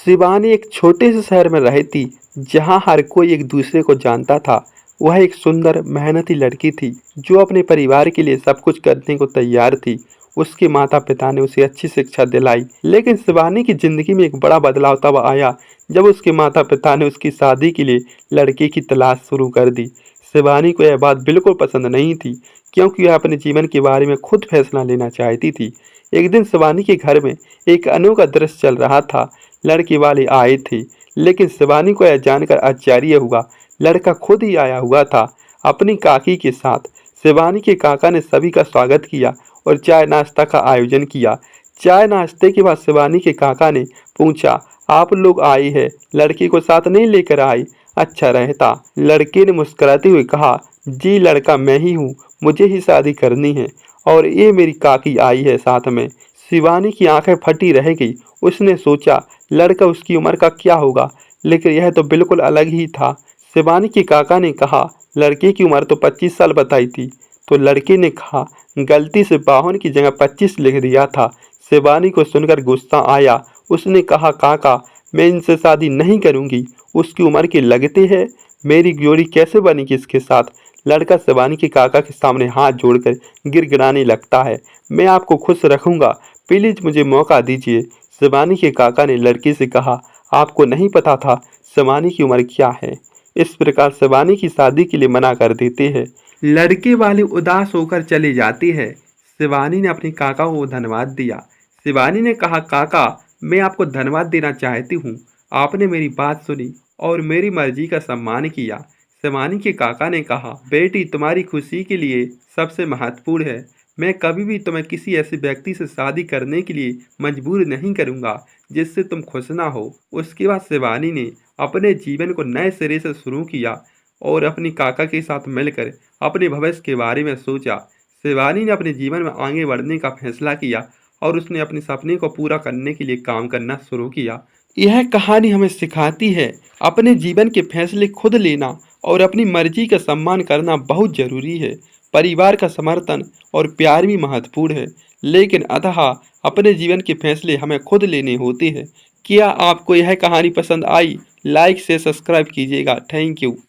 शिवानी एक छोटे से शहर में रहती जहां हर कोई एक दूसरे को जानता था। वह एक सुंदर मेहनती लड़की थी जो अपने परिवार के लिए सब कुछ करने को तैयार थी। उसके माता पिता ने उसे अच्छी शिक्षा दिलाई, लेकिन शिवानी की जिंदगी में एक बड़ा बदलाव तब आया जब उसके माता पिता ने उसकी शादी के लिए लड़के की तलाश शुरू कर दी। शिवानी को यह बात बिल्कुल पसंद नहीं थी, क्योंकि वह अपने जीवन के बारे में खुद फैसला लेना चाहती थी। एक दिन शिवानी के घर में एक अनोखा दृश्य चल रहा था। लड़के वाले आए थे, लेकिन शिवानी को यह जानकर आश्चर्य हुआ, लड़का खुद ही आया हुआ था अपनी काकी के साथ। शिवानी के काका ने सभी का स्वागत किया और चाय नाश्ता का आयोजन किया। चाय नाश्ते के बाद शिवानी के काका ने पूछा, आप लोग आए हैं, लड़की को साथ नहीं लेकर आए? अच्छा रहता। लड़के ने मुस्कुराते हुए कहा, जी लड़का मैं ही हूँ, मुझे ही शादी करनी है और ये मेरी काकी आई है साथ में। शिवानी की आंखें फटी रह गई। उसने सोचा, लड़का उसकी उम्र का क्या होगा, लेकिन यह तो बिल्कुल अलग ही था। शिवानी के काका ने कहा, लड़के की उम्र तो 25 साल बताई थी। तो लड़के ने कहा, गलती से 52 की जगह 25 लिख दिया था। शिवानी को सुनकर गुस्सा आया। उसने कहा, काका मैं इनसे शादी नहीं करूंगी, उसकी उम्र के लगते हैं, मेरी जोड़ी कैसे बनेगी इसके साथ? लड़का शिवानी के काका के सामने हाथ जोड़कर गिड़गिड़ाने लगता है, मैं आपको खुश रखूंगा, प्लीज मुझे मौका दीजिए। शिवानी के काका ने लड़की से कहा, आपको नहीं पता था शिवानी की उम्र क्या है? इस प्रकार शिवानी की शादी के लिए मना कर देते हैं। लड़के वाले उदास होकर चले जाते हैं। शिवानी ने अपने काका को धन्यवाद दिया। शिवानी ने कहा, काका मैं आपको धन्यवाद देना चाहती हूँ, आपने मेरी बात सुनी और मेरी मर्जी का सम्मान किया। शिवानी के काका ने कहा, बेटी तुम्हारी खुशी के लिए सबसे महत्वपूर्ण है, मैं कभी भी तुम्हें किसी ऐसे व्यक्ति से शादी करने के लिए मजबूर नहीं करूंगा जिससे तुम खुश ना हो। उसके बाद शिवानी ने अपने जीवन को नए सिरे से शुरू किया और अपने काका के साथ मिलकर अपने भविष्य के बारे में सोचा। शिवानी ने अपने जीवन में आगे बढ़ने का फैसला किया और उसने अपने सपने को पूरा करने के लिए काम करना शुरू किया। यह कहानी हमें सिखाती है, अपने जीवन के फैसले खुद लेना और अपनी मर्जी का सम्मान करना बहुत जरूरी है। परिवार का समर्थन और प्यार भी महत्वपूर्ण है, लेकिन अतः अपने जीवन के फैसले हमें खुद लेने होते हैं। क्या आपको यह कहानी पसंद आई? लाइक से सब्सक्राइब कीजिएगा। Thank you.